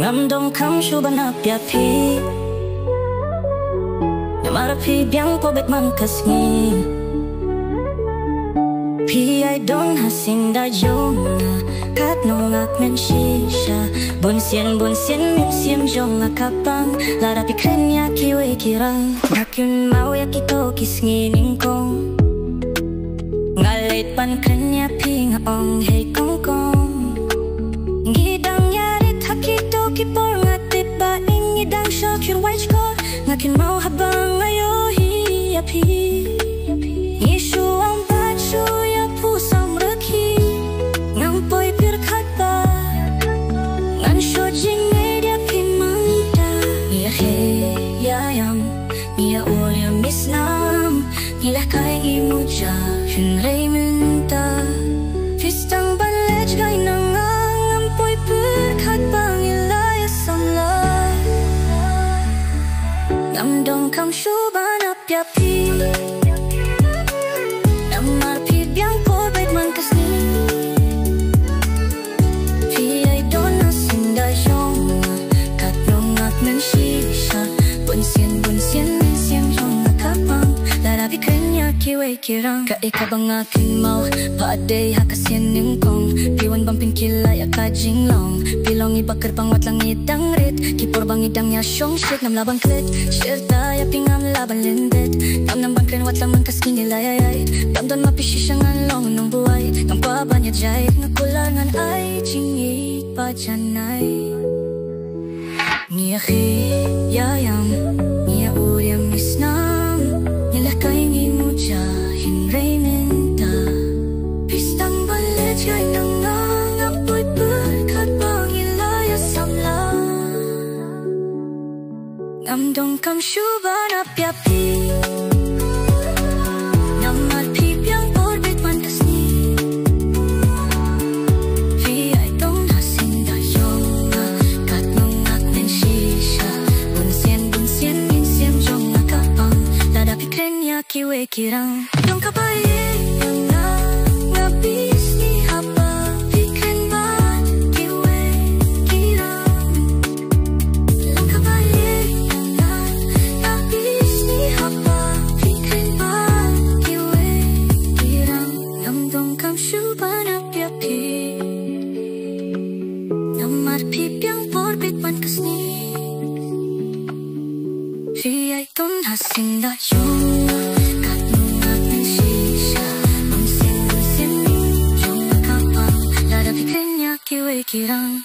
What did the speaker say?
Ngamdong kam syuban api-api Namarapi biang pobet man kasngi Pi ai don hasin da jonga Kat nongak men shisha Bonsien min siem jonga kapang Larapi krenya kiwe kirang Nakyun mau ya kito kisngi ningkong Ngalit pan krenya pi ngaong hei kongkong Ngidang yarit hakito kipor ngatip ba ingidang shokyun waj ko Ngakin mau habang ayo hiyapi Ngishu ang bachu ya pusang rekhi Ngampoy pirkat ba Ngan shojing media pimangda Nia he yayam Nia ulya misnam Nilah kay imuja Yun rey minta Pistang balej gay nang Ngampoy pirkat bang ilaya samla Ngamdong kam syuban api-api Namarapi biang pobet man kasni Pi ai don asin da jonga Kat nongak men shisha Bonsien min siem jonga kapang Larapi krenya kiwe kirang Ka ikabang aking mau Paadey hakasien ningkong Piwan bampin kilay akajing long Pilong ibakar pangwat lang idang rit Kipor bang idang ya syong shit Nam labang klit Shirta ya pingam laban lindet Tam nam bang kren wat lang man kaski nilay ay Damdon mapishi siya ngan long nung buhay Ngang paban ya jay Ngakulangan ay Chingit pa janay Nia khi yayam Nia uyam misnam Nilah kay ngimuja Hinray minta Pistang balet Gay nangang Apoy berkat bang ilaya samla Ngamdong kam syuban api-api Namarapi biang pobet man kasni Pi ai don hasin da jonga Kat nongak men shisha Bonsien min siem jonga kapang Larapi krenya kiwe kirang Dong kabaye Ngabis ni haba Pikren ban kiwe kirang Dong kabaye Ngabis ni haba Pikren ban kiwe kirang Ngamdong kam syuban api-api Namarapi biang pobet man kasni Pi ai don hasin da jonga Kat nongak men shisha Bonsien min jonga kapang Larapi krenya kiwe kirang